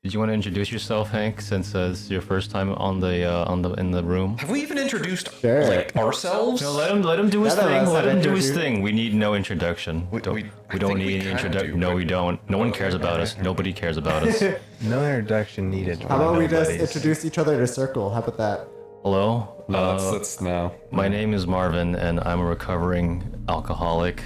Did you want to introduce yourself, Hank, since it's your first time on the in the room? Have we even introduced Sure. ourselves? No, let him do his None of thing. us Let have him do his introduced- thing. We need no introduction. We We don't think need we any kinda introduction. do, No, but- we don't. No one cares about us. Nobody cares about us. No introduction needed. How about we just introduce each other in a circle? How about that? Hello. No, that's no. My name is Marvin, and I'm a recovering alcoholic.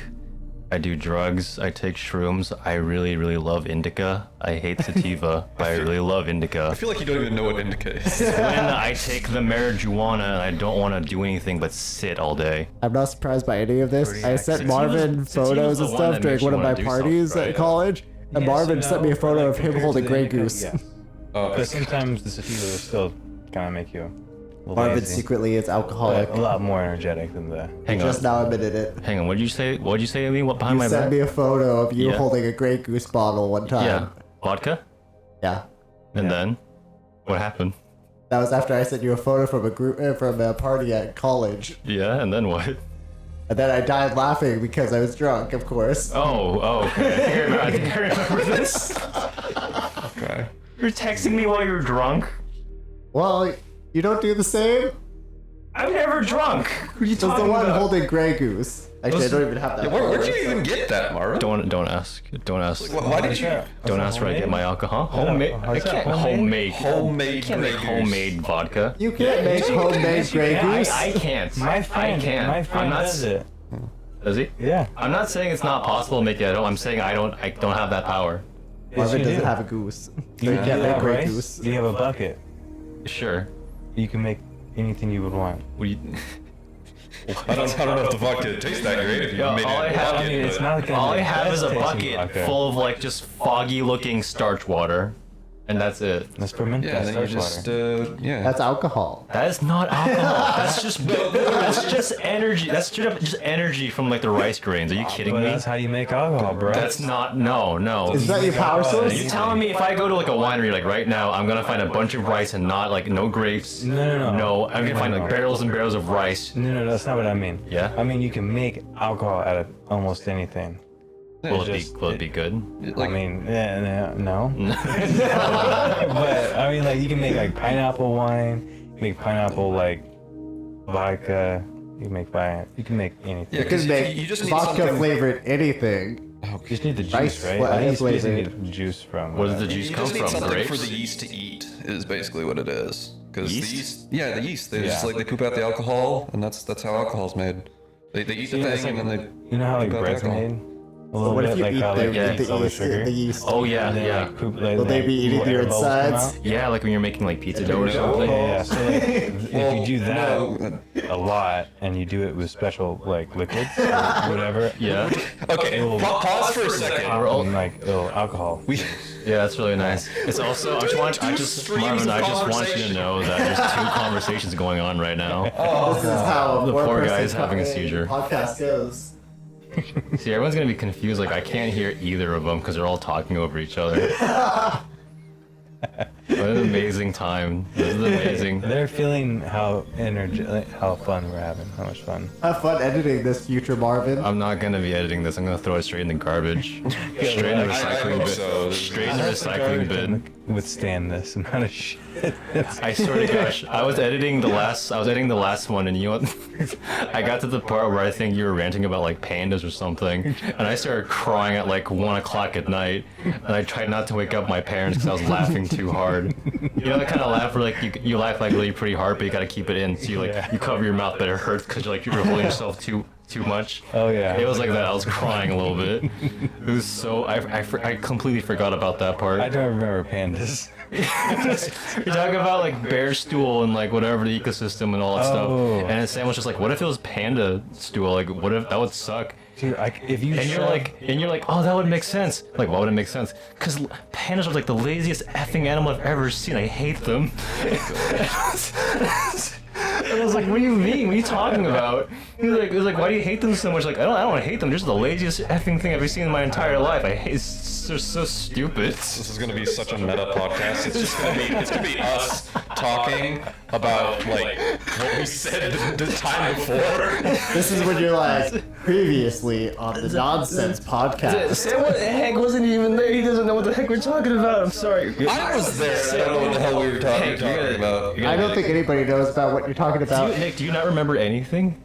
I do drugs. I take shrooms. I really, really love indica. I hate sativa, but I really love indica. I feel like you don't even know what indica is. When I take the marijuana, and I don't want to do anything but sit all day. I'm not surprised by any of this. I sent Sativa's- Marvin Sativa's photos the and one stuff that during makes one you of my wanna do parties something, at right? college, and Marvin sent me a photo of him holding Grey Goose. Yeah. Oh, But sometimes the sativa will still kind of make you a little Marvin lazy, secretly is alcoholic. but a lot more energetic than the. Hang Just on. now admitted it. Hang on. What did you say? What did you say to me? What behind You my sent back? me a photo of you Yeah. holding a Grey Goose bottle one time. Yeah. Vodka. Yeah. And then, what happened? That was after I sent you a photo from a group from a party at college, Yeah. And then what? and then I died laughing because I was drunk, of course. Oh. Okay. I think I remember this. okay. You're texting me while you're drunk. Well, you don't do the same. I'm never drunk. Who are you Just the talking one about? holding Grey Goose. Actually, I don't even have that. Yeah, where'd you even get that, Marvin? Don't ask. Don't ask. Why did you? Don't ask where I get my alcohol. Homemade. I How's that? can't Homemade? homemade. You can't make Grey Goose. homemade vodka. You can't make homemade Grey Goose. I can't. My friend, I can't. my friend I'm not. does it. Does he? Yeah. I'm not saying it's not possible to make it at home. I'm saying I don't have that power. Marvin you doesn't do. have a goose, so You you can't do make have Grey rice, Goose. You have a bucket. Sure. You can make anything you would want. What do you? I don't know if the vodka tastes that great. If you Yeah, made all it I have- bucket, I mean, it's but- not gonna All I be have the is a best tasting bucket vodka. full of like just foggy looking starch water, and that's it. Let's ferment Yeah, that then you starch just water. yeah. That's alcohol. That is not alcohol. That's just energy. That's straight up just energy from like the rice grains. Are you kidding But me? that's how you make alcohol, bro. That's not. No. Is that your power Are source? you telling me if I go to like a winery like right now, I'm gonna find a bunch of rice and not like no grapes? No. No, I'm gonna find like barrels and barrels of rice. No, that's not what I mean. Yeah? I mean, you can make alcohol out of almost anything. Will just- it be good? Like, I mean, no. But I mean, like you can make like pineapple wine, make pineapple like vodka. You can make anything. yeah, You because can make you just need vodka something. flavored anything. You just need the juice, Rice right? flavor. I think you just flavored. need juice from. Where does the juice You come just need from? something Grapes? for the yeast to eat. Is basically what it is. Because the Yeast? yeast, yeah, the yeast. They just Yeah. like they poop out the alcohol, and that's how alcohol's made. They eat the Yeah, it's thing, like- and then they. You know how like poop out the bread's alcohol. made? A little What bit, if you like eat how the, like yeah, eats all the yeast? sugar. The yeast. Oh yeah, And then, yeah. like, poop, Will they be eating little your air bubbles come insides? out. Yeah, like when you're making like pizza dough or No. something. Yeah. So like, if you do that No. a lot and you do it with special like liquids or whatever, Yeah. Okay, pause for a second. and, like alcohol. We. Yeah, that's really nice. It's also I just streams Marvin, of I just want you to conversation. know that there's two conversations going on right now. This is how The one poor person guy's having a fucking seizure. Podcast goes. See, everyone's gonna be confused. Like I can't hear either of them because they're all talking over each other. What an amazing time! This is amazing. They're feeling how how fun we're having, how much fun. Have fun editing this, future Marvin. I'm not gonna be editing this. I'm gonna throw it straight in the garbage, straight in the I recycling hope bin. so. Straight in the recycling bin. Withstand this amount of shit. I swear to gosh, I was editing the last one, and you know what? I got to the part where I think you were ranting about like pandas or something, and I started crying at like 1 o'clock at night, and I tried not to wake up my parents because I was laughing too hard. You know that kind of laugh where like you laugh like really pretty hard, but you gotta keep it in, so you like Yeah. you cover your mouth, but it hurts because you're holding yourself too much. Oh yeah. It was like that. I was crying a little bit. It was so I completely forgot about that part. I don't remember pandas. You're talking about like bear stool and like whatever the ecosystem and all that Oh. stuff. And Sam was just like, what if it was panda stool? Like, what if that would suck? Dude, if you And you're like, oh, that would make sense. Like, why would it make sense? Because pandas are like the laziest effing animal I've ever seen. I hate them. And I was like, what do you mean? What are you talking about? He was like, why do you hate them so much? Like, I don't hate them. They're just the laziest effing thing I've ever seen in my entire life. I hate. jokes are so stupid. This is gonna be such a meta podcast. It's gonna be us talking about like what we said the time before. This is when you're like, previously on the Nonsense podcast. Sam, what the heck wasn't even there? He doesn't know what the heck we're talking about. I'm sorry. I was there. I don't know what the hell we were talking about. I don't think anybody knows about what you're talking about. Nick, do you not remember anything?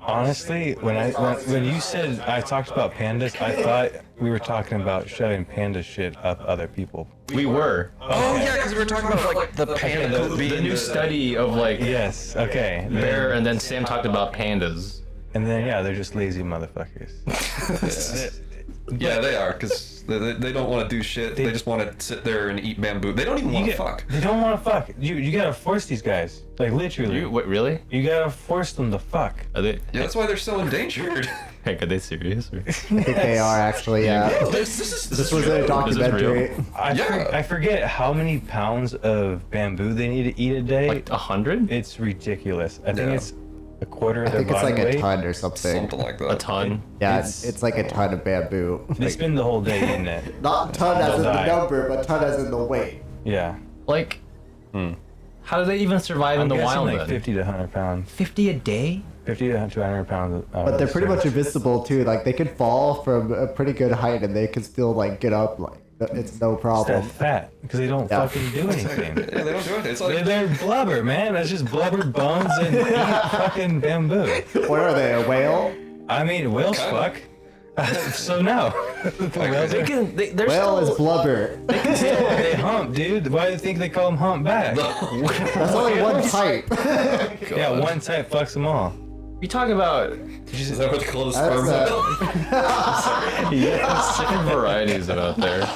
Honestly, when you said I talked about pandas, I thought we were talking about shoving panda shit up other people. We were. Oh yeah, because we were talking about like the panda poop The new study of like Yes. Okay. bear, and then Sam talked about pandas. And then yeah, they're just lazy motherfuckers. Yeah, they are, because they don't want to do shit. They just want to sit there and eat bamboo. They don't even want to fuck. They don't want to fuck. You gotta force these guys. Like literally. What, really? You gotta force them to fuck. Are they? Yeah, that's why they're so endangered. Heck, are they serious? Or? I think they are actually, yeah. This was a documentary. I forget how many pounds of bamboo they need to eat a day. Like 100? It's ridiculous. I think it's a quarter of I their think it's body like weight. a ton or something. Something like that. A ton. Yeah, It's- it's like a ton of bamboo. They spend the whole day eating it. Not ton as in the die. number, but ton as in the weight. Yeah. Like, how do they even survive in the guessing wild like then? 50 to 100 pounds. 50 a day? 50 to 100 pounds. But they're pretty much invisible too. Like they could fall from a pretty good height and they can still like get up. Like it's no They're problem. fat because they don't Yeah. fucking do anything. Yeah, they don't do it. It's They're, like they're blubber, man. That's just blubber bones and eat fucking bamboo. What are they? A whale? I mean, whales fuck. So no. Whales They are, can. They're Whale still. is blubber. they hump, dude. Why do you think they call them humpback? That's only one type. Yeah, one type fucks them all. You talk about is that what they call the That's sperm whale? different varieties out there.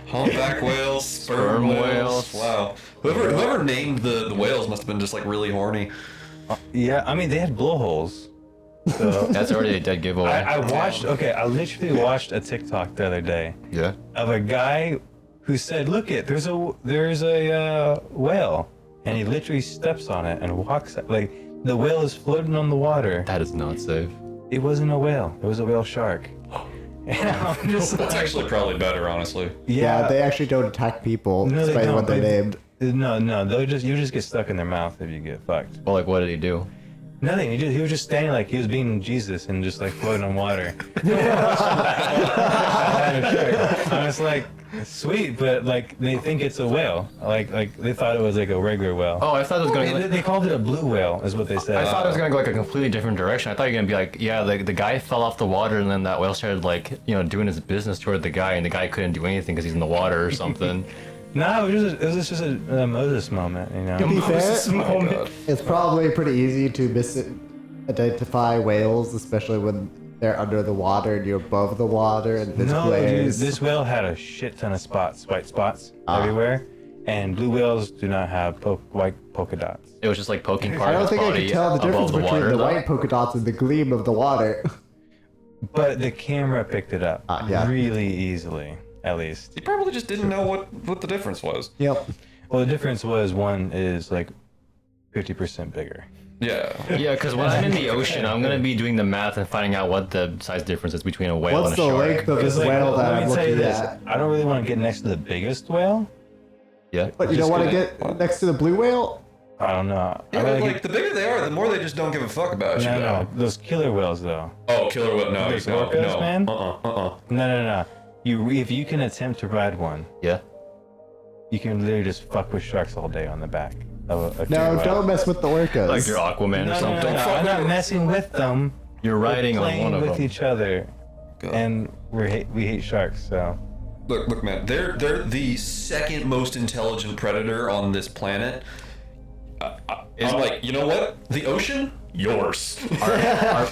Humpback whales, sperm whales. whales. Wow. Whoever named the whales must have been just like really horny. Yeah, I mean they had blowholes. So That's already a dead giveaway. I watched. Okay, I literally watched a TikTok the other day Yeah. of a guy who said, "Look it, there's a whale," and he literally steps on it and walks like the whale is floating on the water. That is not safe. It wasn't a whale. It was a whale shark. And I'm just That's like, actually probably better, honestly. Yeah, they actually don't attack people, No, they despite don't. what they're They- named. No, you just get stuck in their mouth if you get fucked. Well, like, what did he do? Nothing. He was just standing like he was being Jesus and just like floating on water. I was like, sweet, but like they think it's a whale. Like they thought it was like a regular whale. Oh, I thought it was going. They called it a blue whale, is what they said. I thought it was gonna go like a completely different direction. I thought you were gonna be like, yeah, the guy fell off the water, and then that whale started like, doing his business toward the guy, and the guy couldn't do anything because he's in the water or something. No, it was just a Moses moment, you know. To be fair, God. it's probably pretty easy to misidentify whales, especially when they're under the water and you're above the water and there's No, dude, glares. this whale had a shit ton of spots, white spots everywhere, and blue whales do not have white polka dots. It was just like poking part I of don't his think I body can tell the above difference the between water. the though. white polka dots and the gleam of the water. But the camera picked it up Yeah. really easily, at least. He probably just didn't know what the difference was. Yep. Well, the difference was one is like 50% bigger. Yeah. Yeah, because when I'm in the ocean, I'm gonna be doing the math and finding out what the size difference is between a whale What's and a the shark. length of this Like, whale that let I'm me tell you looking this: at? I don't really want to get next to the biggest whale. Yeah. But you don't Just want to gonna- get next to the blue whale? I don't know. Yeah, I but really like the bigger they are, the more they just don't give a fuck about you. no, those killer whales though. Oh, killer whale? No, Those no, orcas, no. man? No. No. If you can attempt to ride one, Yeah. you can literally just fuck with sharks all day on the back. Of a killer No, whale. don't mess with the orcas. Like you're Aquaman or No, something. I'm not messing with them. You're riding We're on playing one of with them. each other, God. and we hate sharks. So Look, man. They're the second most intelligent predator on this planet. I'm like, you know what? The ocean, yours.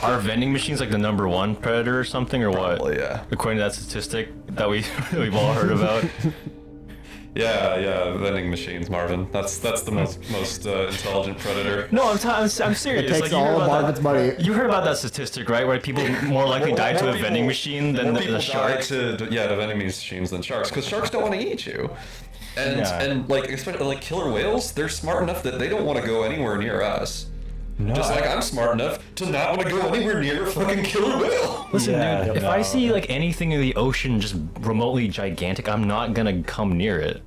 Are vending machines like the number one predator or something, or what? Probably, yeah. According to that statistic that we've all heard about. Yeah, vending machines, Marvin. That's the most intelligent predator. No, I'm serious. It takes Like, you heard all of about Marvin's that- money. You heard about that statistic, right? Where people more likely die to a More vending people- machine than more the people die shark. to vending machines than sharks, because sharks don't want to eat you. And Yeah. and like especially like killer whales, they're smart enough that they don't want to go anywhere near us. No, Just like I'm smart enough to not want to go anywhere near a fucking killer whale. Listen, Yeah, dude, if I see like anything in the ocean just remotely gigantic, I'm not gonna come near it.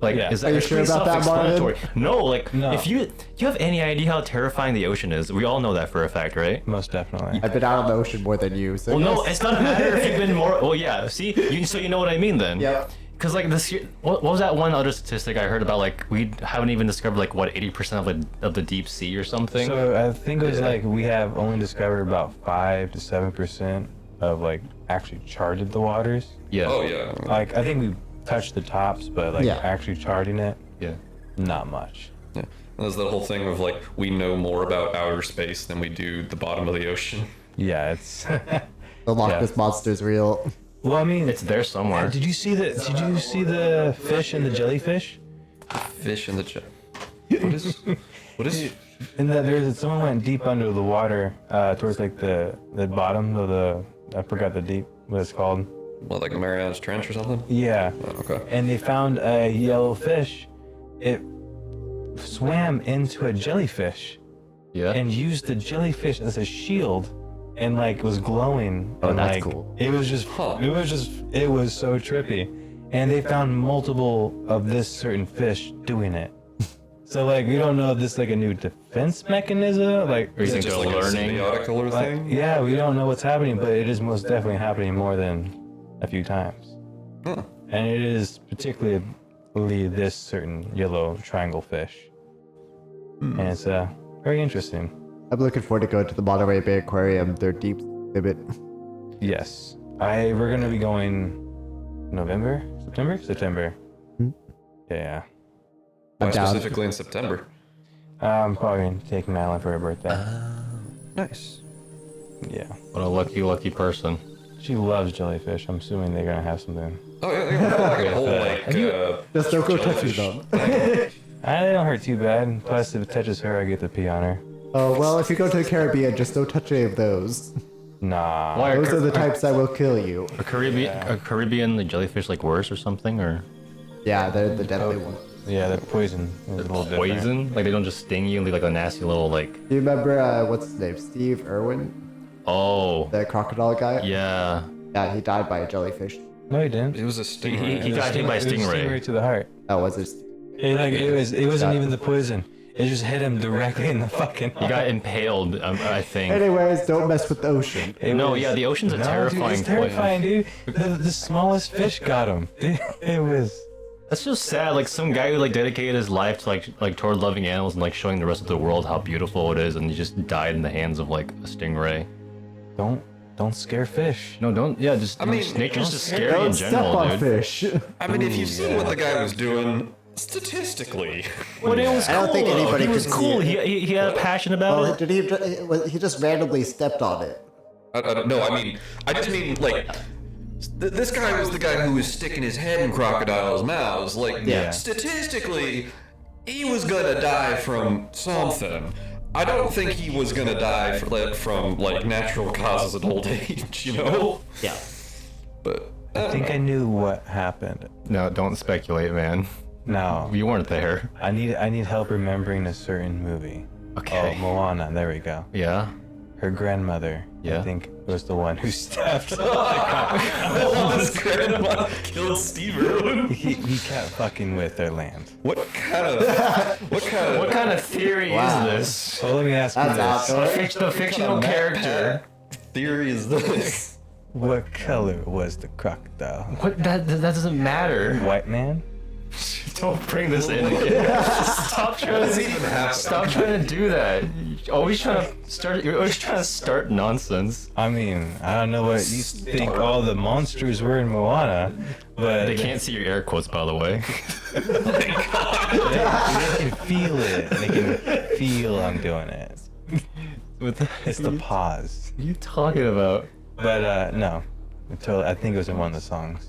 Like, Yeah. is that Are you actually sure about that, Marvin? self-explanatory? No, like, No. if you have any idea how terrifying the ocean is, we all know that for a fact, right? most definitely. I've been out on the ocean more than you, so Well, no, yes. it's not a matter if you've been more. Well, yeah. See, so you know what I mean then. Yep. Because like this, what was that one other statistic I heard about? Like we haven't even discovered like what 80% of the deep sea or something. So I think it was like we have only discovered about 5 to 7% of like actually charted the waters. yeah. Oh yeah. Like I think we touched the tops, but like Yeah. actually charting it, Yeah. not much. Yeah. There's that whole thing of like we know more about outer space than we do the bottom of the ocean. Yeah, it's. The Loch Yeah. Ness monster's real. Well, I mean, It's there somewhere. did you see the? Did you see the fish and the jellyfish? Fish in the What is? What is? And that there's someone went deep under the water, towards like the bottom of the. I forgot the deep what it's called. What, like Mariana's Trench or something? Yeah. Oh, okay. And they found a yellow fish. It swam into a jellyfish Yeah. and used the jellyfish as a shield, and like was glowing. Oh, and, that's like, cool. It was just. Huh. It was so trippy, and they found multiple of this certain fish doing it. So like we don't know if this is like a new defense mechanism, like. Or you think Just they're like learning? a symbiotic killer Like, thing? yeah, we don't know what's happening, but it is most definitely happening more than a few times. Huh. And it is particularly this certain yellow triangle fish. And it's very interesting. I'm looking forward to going to the Monterey Bay Aquarium, their deep exhibit. Yes. We're gonna be going September? Yeah. Why I'm down. specifically in September? I'm probably gonna take Madeline for her birthday. Nice. Yeah. What a lucky person. She loves jellyfish. I'm assuming they're gonna have something. Oh yeah, they got like a whole like. Just don't go touching jellyfish. them. They don't hurt too bad. Plus, if it touches her, I get to pee on her. Oh, well, if you go to the Caribbean, just don't touch any of those. Nah. Why Those are the types that will kill you. Are Caribbean the jellyfish like worse or something or Yeah, they're the deadly ones. Yeah, the poison is a little different. poison? Like they don't just sting you and leave like a nasty little like. Do you remember, what's his name? Steve Irwin? Oh. The crocodile guy? Yeah. Yeah, he died by a jellyfish. No, he didn't. It was a stingray. He got hit by a It was stingray. to the heart. Oh, was it? It wasn't even the poison. It just hit him directly in the fucking. He got impaled. I think. Anyways, don't mess with the ocean. Yeah, the ocean's a terrifying Dude, it's terrifying, dude. The smallest fish got him. It was. That's just sad. Like some guy who like dedicated his life to like toward loving animals and like showing the rest of the world how beautiful it is, and he just died in the hands of like a stingray. Don't scare fish. No, don't. Yeah, just. I mean, nature's just scary Don't in step general, on dude. fish. I mean, if you've seen what the guy was doing, statistically. But it was I don't cool. think though. anybody He was could see cool. it. He had a passion about Well, it. did he just randomly stepped on it? I don't know. I just mean like. This guy was the guy who was sticking his head in crocodiles' mouths. Like, Yeah. statistically, he was gonna die from something. I don't think he was gonna die from like natural causes at old age, you know? Yeah. But I think I knew what happened. No, don't speculate, man. No, You weren't there. I need help remembering a certain movie. Okay. Oh, Moana. There we go. Yeah. Her grandmother, Yeah. I think, was the one who stabbed. his grandma killed Steve Irwin. he kept fucking with their land. What kind of What kind of theory Wow. is this? So let me ask you That's this: awesome. The fictional character. theory is this? what color was the crocodile? What? That doesn't matter. White man? Don't bring this in. Stop trying Does to. it even happen? Stop trying to do that. You're always trying to start. You're always trying to start nonsense. I mean, I don't know what you think all the monsters were in Moana, but They can't see your air quotes, by the way. they can feel it. They can feel I'm doing it. It's the pause. What are you talking about? But no, I think it was in one of the songs.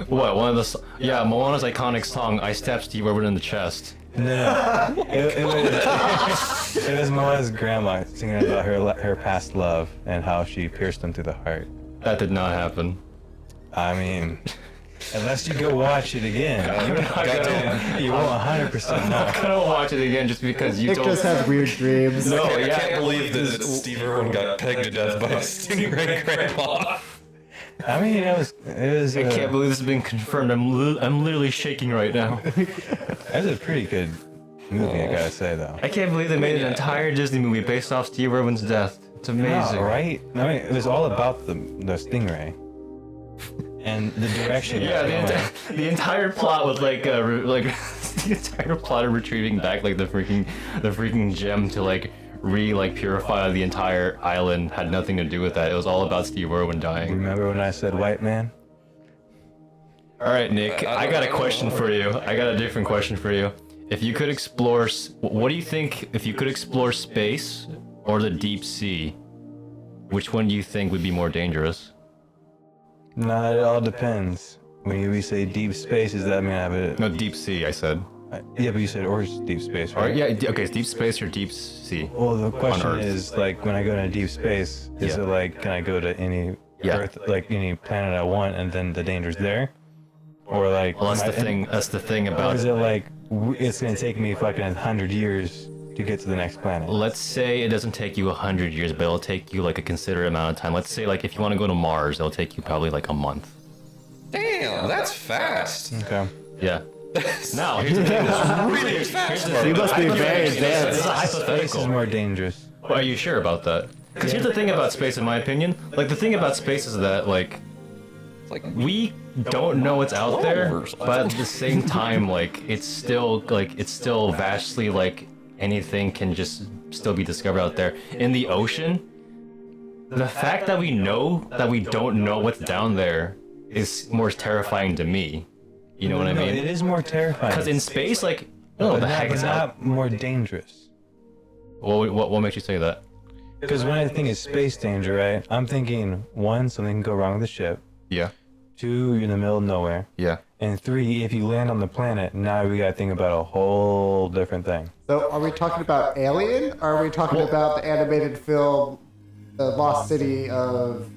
What? One of the. Yeah, Moana's iconic song, I Stabbed Steve Irwin in the Chest. No, it was Moana's grandma singing about her past love and how she pierced him through the heart. That did not happen. I mean, Unless you go watch it again. Goddamn. You won't 100% know. I'm gonna watch it again just because you Nick told just has weird dreams. No, I yeah. can't believe that Steve Irwin got pegged to death by a stingray grandpa. I mean, it was. I can't believe this has been confirmed. I'm literally shaking right now. That's a pretty good movie, I gotta say, though. I can't believe they made an entire Disney movie based off Steve Irwin's death. It's amazing. Yeah, right? I mean, it was all about the stingray and the direction. Yeah, the entire plot was like the entire plot of retrieving back like the freaking gem to like purify the entire island had nothing to do with that. It was all about Steve Irwin dying. Remember when I said white man? All right, Nick, I got a question for you. I got a different question for you. If you could explore, what do you think? If you could explore space or the deep sea, which one do you think would be more dangerous? No, it all depends. When we say deep space, does that mean I have it? No, deep sea. I said. Yeah, but you said or deep space, Or right? yeah, okay, it's deep space or deep sea. Well, the question Earth. is like when I go into deep space, is Yeah. it like can I go to any Yeah. Earth, like any planet I want, and then the danger's there, or like? Well, that's am the I- thing. That's the thing Or about is it like it's gonna take me fucking 100 years to get to the next planet? Let's say it doesn't take you 100 years, but it'll take you like a considerate amount of time. Let's say like if you want to go to Mars, it'll take you probably like a month. Damn, that's fast. Okay. Yeah. Now, here's the thing. Really fast. He must be very This is advanced. a Space is hypothetical. more dangerous. Well, are you sure about that? Because here's the thing about space, in my opinion. Like the thing about space is that like Like we don't know what's out there, but at the same time, like it's still vastly like anything can just still be discovered out there in the ocean. The fact that we know that we don't know what's down there is more terrifying to me. You know what I No, mean? it is more terrifying. Because in space, like, no, but the heck not, is but out. not more dangerous. What makes you say that? Because when I think of space danger, right, I'm thinking one, something can go wrong with the ship. Yeah. Two, you're in the middle of nowhere. Yeah. And three, if you land on the planet, now we gotta think about a whole different thing. So, are we talking about Alien? Or are we talking about the animated film, The Lost City of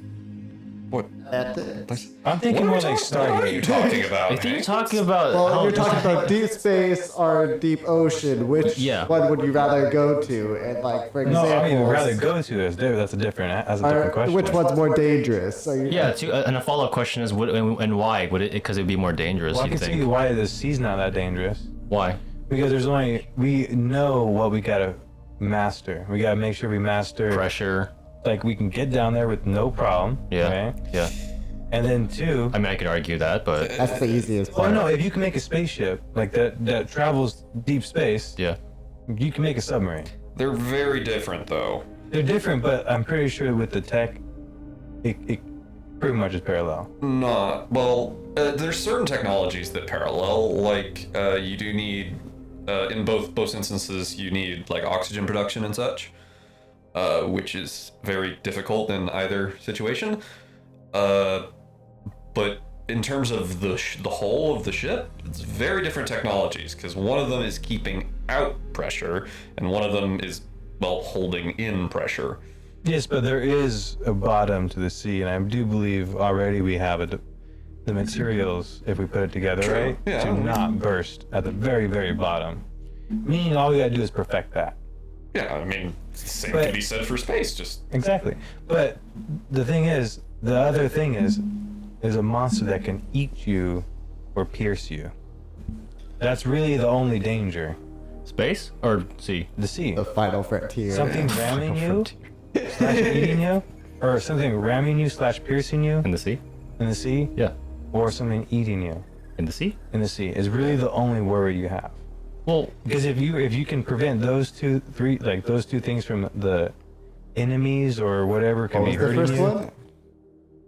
what? Atlantis? I'm thinking more like What are you Stargate. talking about? I think you're Hank? talking about. Well, you're talking about deep space or deep ocean. Which Yeah. one would you rather go to? And like, for No, example, I mean, rather go to is there. That's a different question. which one's more dangerous? Are you, Yeah, and a follow-up question is, and why? Would it? Because it'd be more dangerous. Well, I You can see think? why the sea's not that dangerous. Why? Because we know what we gotta master. We gotta make sure we master. Pressure. Like we can get down there with no problem. Yeah. Right? Yeah. And then two. I mean, I could argue that, but That's the easiest Oh part. no! If you can make a spaceship like that travels deep space, yeah. you can make a submarine. They're very different, though. They're different, but I'm pretty sure with the tech, it pretty much is parallel. Not well. There's certain technologies that parallel. Like you do need, in both instances, you need like oxygen production and such, which is very difficult in either situation. But in terms of the whole of the ship, it's very different technologies because one of them is keeping out pressure and one of them is, well, holding in pressure. Yes, but there is a bottom to the sea, and I do believe already we have the materials, if we put it together, True, right, yeah. to not burst at the very, very bottom. Meaning all we gotta do is perfect that. Yeah, I mean, same But- can be said for space. Just Exactly. But the other thing is a monster that can eat you or pierce you. That's really the only danger. Space or sea? The sea. The final frontier. Something ramming you, slash eating you, or something ramming you slash piercing you In the sea? in the sea, Yeah. or something eating you In the sea? in the sea is really the only worry you have. Well, Because if you can prevent those two things from the enemies or whatever can What be was the hurting first you.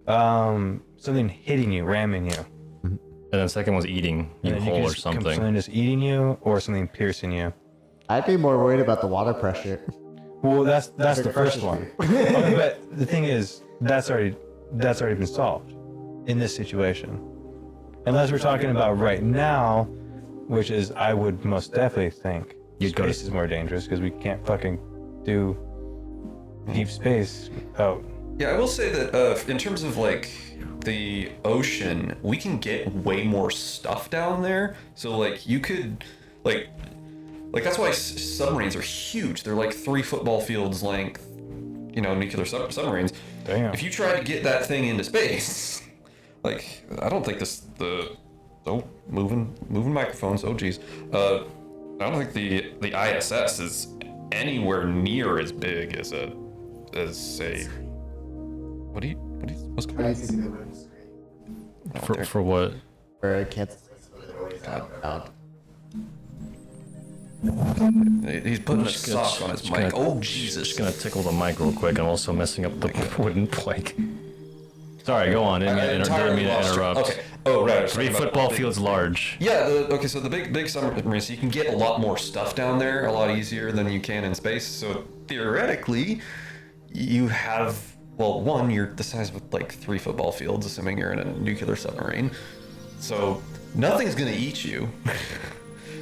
one? Something hitting you, ramming you. and then second was eating you And then whole can or just- something. Something just eating you or something piercing you. I'd be more worried about the water pressure. Well, that's the Bigger first pressure one. Okay, but the thing is, that's already been solved in this situation. Unless we're talking about right now, which is I would most definitely think You'd go to- space is more dangerous because we can't fucking do deep space without Yeah, I will say that in terms of like the ocean, we can get way more stuff down there. So like you could like that's why submarines are huge. They're like 3 football fields length, nuclear submarines. Damn. If you try to get that thing into space, like I don't think moving microphones. Oh geez, I don't think the ISS is anywhere near as big as a what's called? I see the moon screen. For what? Where it can't out. He's putting a sock on his mic. Oh Jesus! Just gonna tickle the mic real quick. I'm also messing up the wooden plank. Sorry, go on. Didn't mean to interrupt. Okay. Oh right. 3 football fields large. Yeah. Okay. So the big submarines, you can get a lot more stuff down there a lot easier than you can in space. So theoretically, you have one, you're the size of like 3 football fields, assuming you're in a nuclear submarine. So nothing's gonna eat you.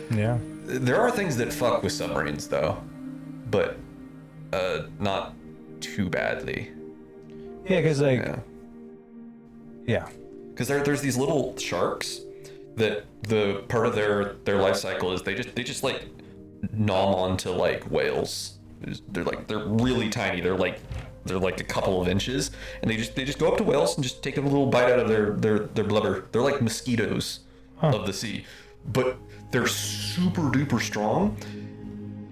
Yeah. There are things that fuck with submarines though, but not too badly. Yeah, because like. Yeah. Because there's these little sharks that the part of their life cycle is they just like nom onto like whales. They're really tiny. They're like a couple of inches, and they just go up to whales and just take a little bite out of their blubber. They're like mosquitoes of the sea, but they're super duper strong.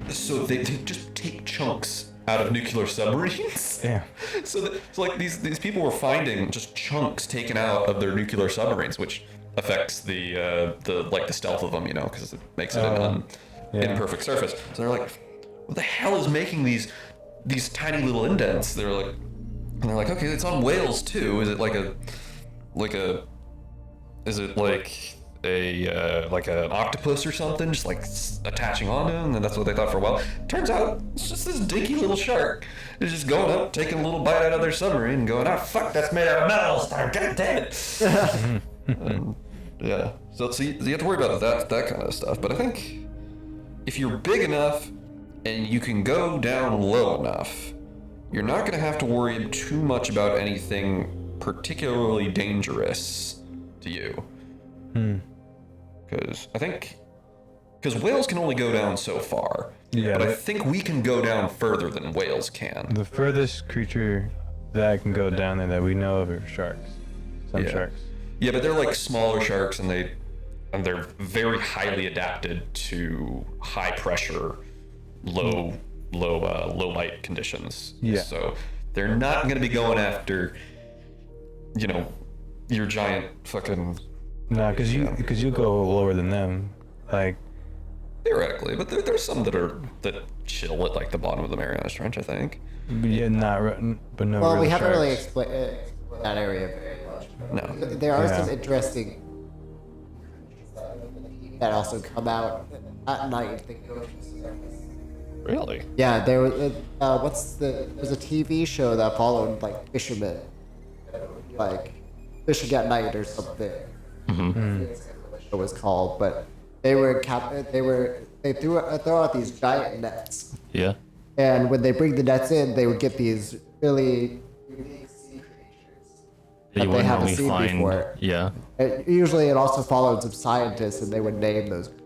So they just take chunks out of nuclear submarines. Yeah. So like these people were finding just chunks taken out of their nuclear submarines, which affects the stealth of them, because it makes it an imperfect surface. So they're like, what the hell is making these tiny little indents? They're like, okay, it's on whales too. Is it like an octopus or something, just like attaching onto them? And that's what they thought for a while. Turns out it's just this dinky little shark. It's just going up, taking a little bite out of their submarine, and going, fuck, that's made out of metal. God damn it. Yeah. So you have to worry about that kind of stuff. But I think if you're big enough and you can go down low enough, you're not going to have to worry too much about anything particularly dangerous to you. Because whales can only go down so far. Yeah. But I think we can go down further than whales can. The furthest creature that can go down there that we know of are sharks. Some sharks. Yeah, but they're like smaller sharks, and they're very highly adapted to high pressure, low light conditions. Yeah. So they're not going to be going after, your giant fucking. No, because you go lower than them, like. Theoretically, but there's some that chill at like the bottom of the Marianas Trench, I think. Yeah, but no. Well, real we haven't sharks. really explained that area very much. No. There are some interesting that also come out at night. Really? Yeah, there was there's a TV show that followed like fishermen, like fishing at night or something. Mm-hmm. It was called, but they throw out these giant nets. Yeah. And when they bring the nets in, they would get these really unique sea creatures That you they wouldn't haven't normally seen find. before. Yeah. Usually, it also followed some scientists, and they would name those creatures.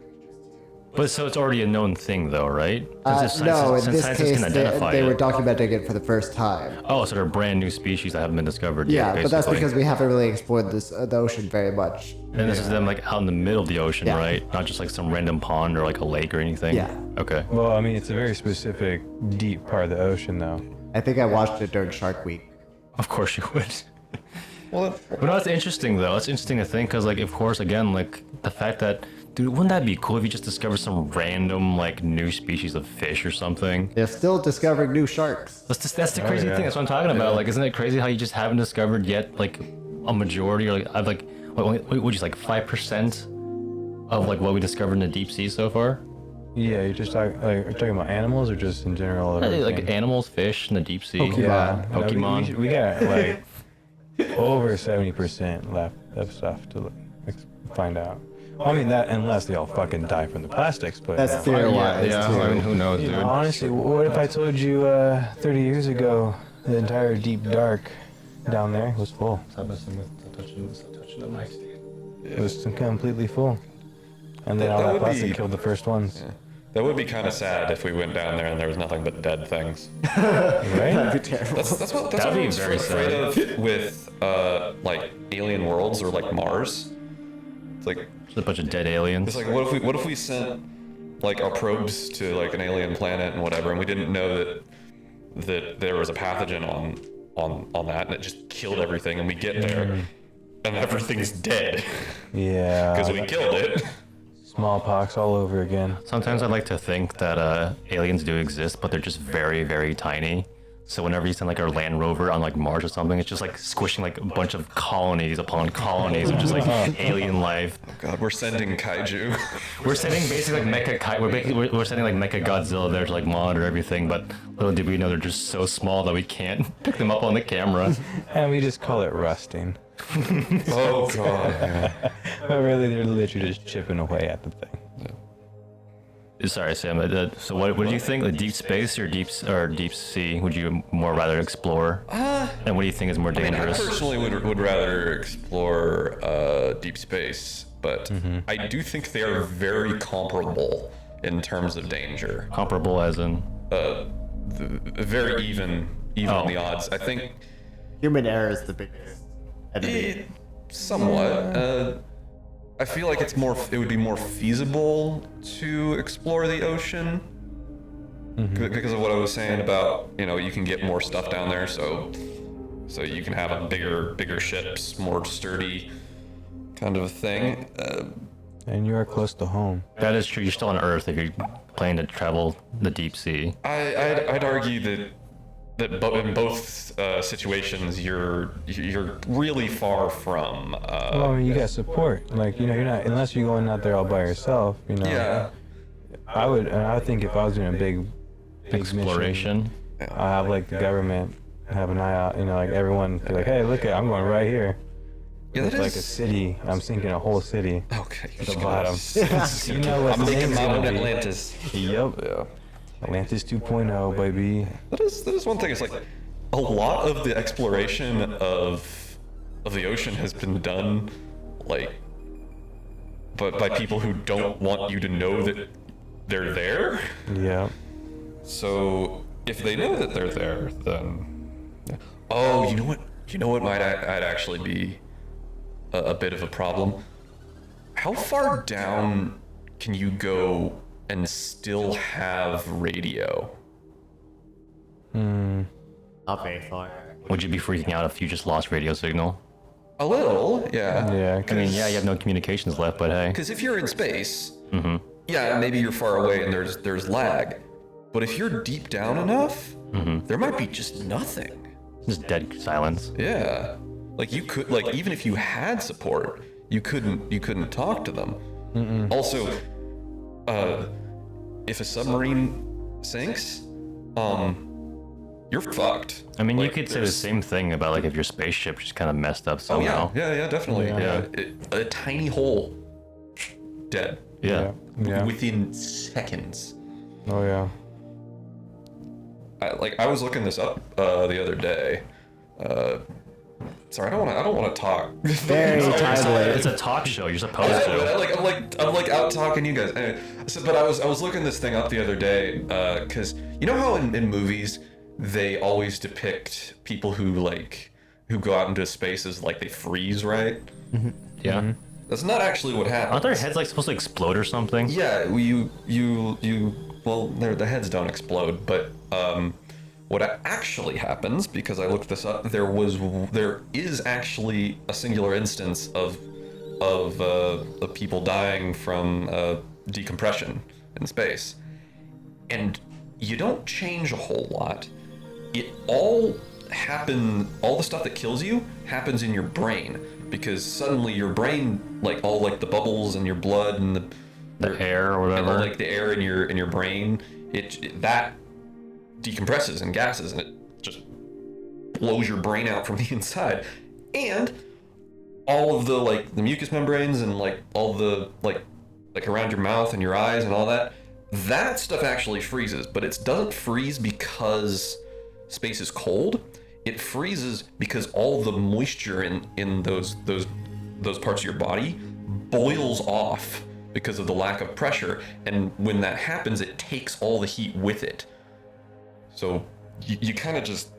But so it's already a known thing, though, right? No, in since this scientists case, can identify they were it. documenting it for the first time. Oh, so they're brand new species that haven't been discovered Yeah, yet. but that's basically. because we haven't really explored the ocean very much. And this is them like out in the middle of the ocean, Yeah. right? Not just like some random pond or like a lake or anything. Yeah. Okay. Well, I mean, it's a very specific, deep part of the ocean, though. I think I watched it during Shark Week. Of course you would. Well, But no, that's interesting though. It's interesting to think because, like, of course, again, like the fact that, dude, wouldn't that be cool if you just discovered some random like new species of fish or something? They're still discovering new sharks. That's the crazy yeah. thing. That's what I'm talking about. Like, isn't it crazy how you just haven't discovered yet like a majority or like I've like what would you say, like 5% of like what we discovered in the deep sea so far? Yeah, you're just talking are you talking about animals or just in general? Like everything? animals, fish in the deep sea. Yeah, no, Pokemon. we got like over 70% left of stuff to find out. Well, I mean that unless they all fucking die from the plastics, but That's theory-wise, too. I mean, who knows, dude? honestly, what if I told you 30 years ago the entire deep dark down there was full. Stop touching the mic. It was completely full. And then That all that would plastic be- killed the first ones. Yeah. That would be kind of sad if we went down there and there was nothing but dead things. Right? That'd be terrible. That's what That'd I be was very afraid of with like alien worlds or like Mars. It's like Just a bunch of dead aliens. it's like what if we sent like our probes to like an alien planet and whatever, and we didn't know that there was a pathogen on that, and it just killed everything, and we get there and everything's dead Yeah. because we killed it. Smallpox all over again. Sometimes I like to think that aliens do exist, but they're just very, very tiny. So whenever you send like a Land Rover on like Mars or something, it's just like squishing like a bunch of colonies upon colonies of just like alien life. God, we're sending kaiju. We're sending basically like we're sending like Mecha Godzilla there to like monitor everything, but little did we know they're just so small that we can't pick them up on the camera. And we just call it rusting. Oh God. But really, they're literally just chipping away at the thing. Sorry, Sam. So what do you think? Like deep space or deep sea? Would you more rather explore? And what do you think is more I mean, I dangerous? personally would rather explore deep space, but I do think they are very comparable in terms of danger. Comparable as in? Very even Oh. the odds. I think Human error is the biggest enemy. somewhat. I feel like it would be more feasible to explore the ocean because of what I was saying about, you can get more stuff down there, so you can have a bigger ships, more sturdy kind of a thing. And you are close to home. That is true. You're still on Earth if you're planning to travel the deep sea. I'd argue that in both situations you're really far from. Well, I mean, you got support. Like, you're not, unless you're going out there all by yourself, Yeah. I would think if I was doing a big Exploration. mission, I have like the government have an eye out, like everyone be like, hey, look I'm going right here. Yeah, that It's like is- a city. I'm sinking a whole city. Okay. At the bottom. You know what I'm the making name's my own gonna be. Atlantis. Yep. Yeah. Atlantis 2.0, baby. That is one thing. It's like a lot of the exploration of the ocean has been done but by people who don't want you to know that they're there. Yeah. So if they know that they're there, then you know what might I'd actually be a bit of a problem. How far down can you go and still have radio? Not very far. Would you be freaking out if you just lost radio signal? A little, yeah. Yeah. I mean, yeah, you have no communications left, but hey. Because if you're in space, yeah, maybe you're far away and there's lag. But if you're deep down enough, there might be just nothing. Just dead silence. Yeah, like you could, even if you had support, you couldn't talk to them. Also, if a submarine sinks, you're fucked. I mean, you Like, could say the there's- same thing about like if your spaceship just kind of messed up Oh somehow. yeah, definitely. Yeah. A tiny hole, dead Yeah. Yeah. within seconds. Oh yeah. I was looking this up the other day. Sorry, I don't want to talk. Very timely. It's a talk show. You're supposed to. I'm like out talking to you guys. Anyway, but I was looking this thing up the other day because you know how in movies they always depict people who go out into space as like they freeze, right? Yeah. That's not actually what happens. Aren't their heads like supposed to explode or something? Yeah, well, the heads don't explode, but what actually happens, because I looked this up, there is actually a singular instance of people dying from decompression in space, and you don't change a whole lot. It all the stuff that kills you happens in your brain, because suddenly your brain, all the bubbles in your blood and The air or and whatever. the air in your brain, that decompresses and gases, and it just blows your brain out from the inside. And all of the mucous membranes and all the around your mouth and your eyes and all that stuff actually freezes, but it doesn't freeze because space is cold, it freezes because all the moisture in those parts of your body boils off because of the lack of pressure, and when that happens, it takes all the heat with it. So you kind of just.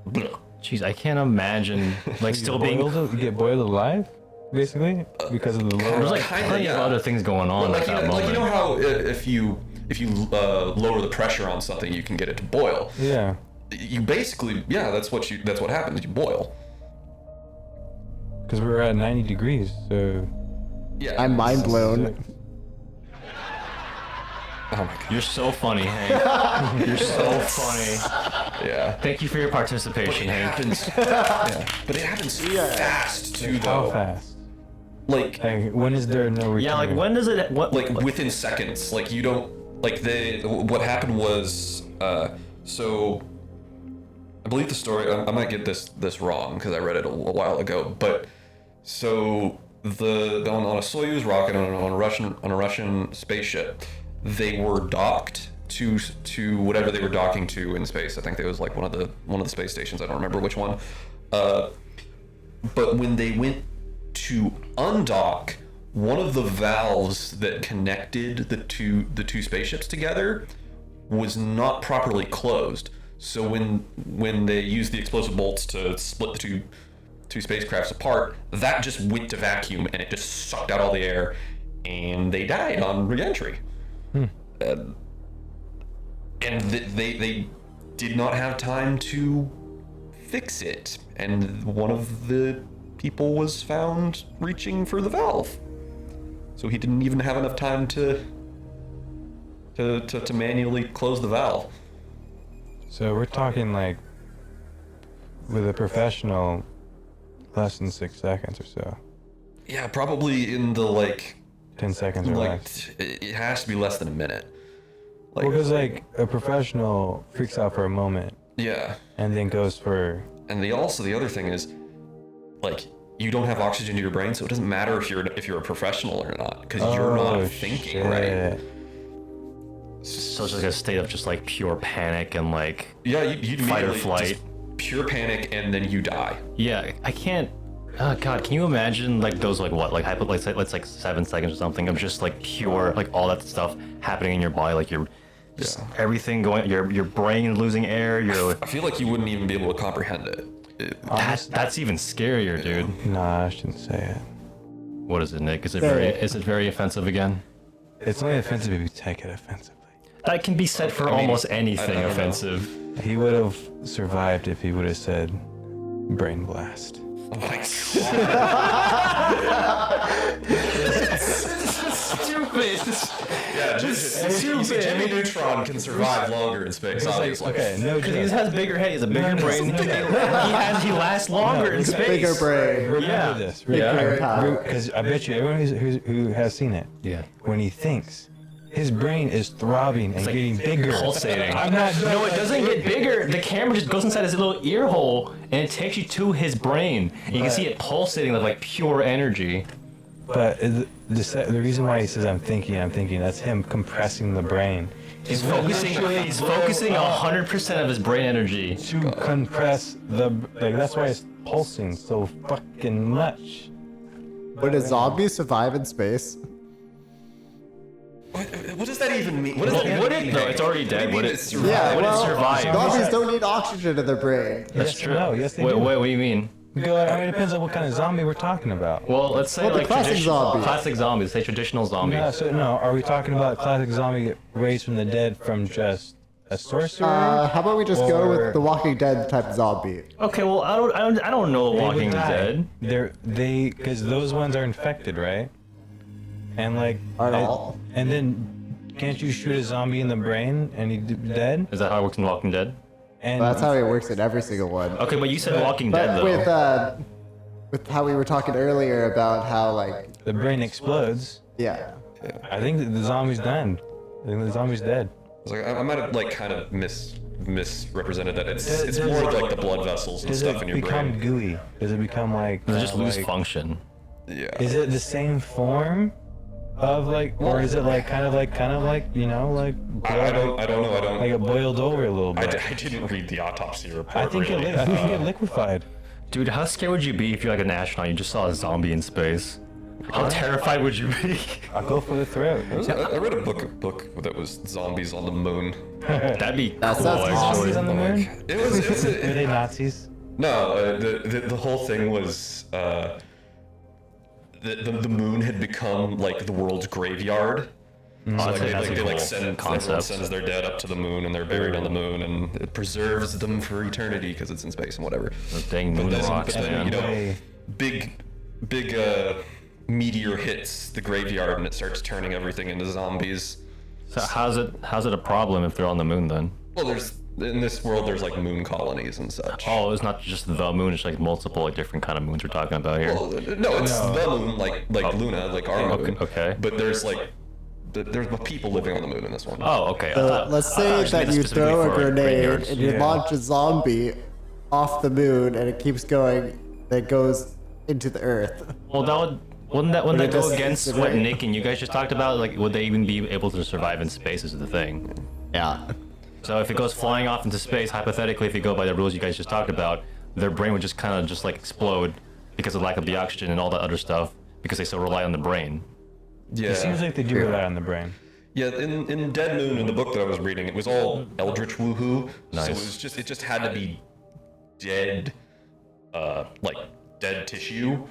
Bleh. Jeez, I can't imagine like still being. You get boiled alive, basically, because of the lower. There's like Kinda, plenty of yeah. other things going on Like, at that moment. like you know how if you lower the pressure on something, you can get it to boil. Yeah. You basically, that's what happens. You boil. Because we're at 90 degrees, so. Yeah. I'm mind blown. Oh my god. You're so funny, Hank. You're so funny. Yeah. Thank you for your participation, It Hank. happens. Yeah. But it happens fast too, How though. fast? Like When is there no return? Yeah, like when does it? What? like within seconds. Like you don't like what happened was so I believe the story. I might get this wrong because I read it a while ago. But so on a Soyuz rocket on a Russian spaceship, they were docked to whatever they were docking to in space. I think it was like one of the space stations. I don't remember which one. But when they went to undock, one of the valves that connected the two spaceships together was not properly closed. So when they used the explosive bolts to split the two spacecrafts apart, that just went to vacuum and it just sucked out all the air, and they died on re-entry. And they did not have time to fix it, and one of the people was found reaching for the valve, so he didn't even have enough time to manually close the valve. So we're talking like, with a professional, less than 6 seconds or so. Yeah, probably in the 10 seconds or less. it has to be less than a minute. Well, because like a professional freaks out for a moment Yeah, and then goes for. and the other thing is, you don't have oxygen to your brain, so it doesn't matter if you're a professional or not, because you're not thinking right. So it's just like a state of just like pure panic and like Yeah, you fight or immediately flight. just pure panic, and then you die. Yeah, I can't. Oh God, can you imagine like those like what like let's like 7 seconds or something of just like pure like all that stuff happening in your body, like you're just everything going, your brain losing air. You're I feel like you wouldn't even be able to comprehend it. that's even scarier, dude. Nah, I shouldn't say it. What is it, Nick? Is it very offensive again? It's only offensive if you take it offensively. That can be said for I mean, almost anything I don't know. offensive. He would have survived if he would have said brain blast. Oh my god. Stupid. Yeah, just Jimmy Neutron can survive longer in space, obviously. Okay, no Because he joke. has bigger head, he has a bigger No, brain. He lasts longer in space. Bigger brain. Remember Yeah. this. Bigger power. Because I bet you everyone who has seen it, Yeah. when he thinks, his brain is throbbing and like getting bigger. Pulsating. I'm not joking. No, it doesn't get bigger. The camera just goes inside his little ear hole and it takes you to his brain. And you can see it pulsating with like pure energy. But the reason why he says I'm thinking, that's him compressing the brain. He's focusing 100% of his brain energy. To compress that's why it's pulsing so fucking much. Would a zombie survive in space? What does that even mean? What does that Would even it mean? though? It's already dead. Would it? survive? Yeah, Would it well, survive? zombies don't need oxygen in their brain. That's Yes, true. no, yes, they Wait, do. what do you mean? I mean, it depends on what kind of zombie we're talking about. Well, let's say Well, the like classic traditional zombie. classic zombies. Say traditional zombies. Are we talking about classic zombie get raised from the dead from just a sorcerer? How about we just go Or- with the Walking Dead type zombie? Okay, well I don't know They would Walking die. Dead. Because those ones are infected, right? And Aren't all? and then can't you shoot a zombie in the brain and he's dead? Is that how it works in Walking Dead? And Well, that's how it works in every single one. Okay, but you said Walking Dead But though. with how we were talking earlier about how the brain explodes. yeah. I think that the zombie's done. I think the zombie's dead. I might have kind of misrepresented that. It's more of like the blood vessels and Does stuff it in your become brain. gooey? Does it become like? Does it just lose like- function? Yeah. Is it the same form? of like, or is it like kind of like you know like I don't know. I don't. like it boiled over a little bit? I didn't read the autopsy report. I think really. I think it get liquefied. Dude, how scared would you be if you're like an astronaut? You just saw a zombie in space. How terrified would you be? I'll go for the throat. I read a book that was zombies on the moon. That'd be That cool. sounds actually. awesome. Nazis on the moon? It was Were they Nazis? no. The whole thing was the moon had become like the world's graveyard. So like, that's a they cool send everyone concept. sends their dead up to the moon and they're buried on the moon and it preserves them for eternity because it's in space and whatever. The dang moon rocks, but then man. you know, Hey. big meteor hits the graveyard and it starts turning everything into zombies. So how's it a problem if they're on the moon then? Well, in this world there's like moon colonies and such. Oh, it's not just the moon; it's like multiple, like different kind of moons we're talking about here. Well, no, it's the moon, like Luna, like our moon. Okay. But there's like there's people living on the moon in this one. Oh, okay. Let's say that you throw a grenade and you launch a zombie off the moon and it keeps going, that goes into the earth. Well, wouldn't that it go just against eats what away? Nick and you guys just talked about? Like, would they even be able to survive in space? Is the thing. Yeah. So if it goes flying off into space, hypothetically, if you go by the rules you guys just talked about, their brain would just kind of just like explode because of lack of the oxygen and all that other stuff because they still rely on the brain. Yeah. It seems like they do rely on the brain. Yeah, in Dead Moon, in the book that I was reading, it was all eldritch woohoo. Nice. So it just had to be dead, like dead tissue,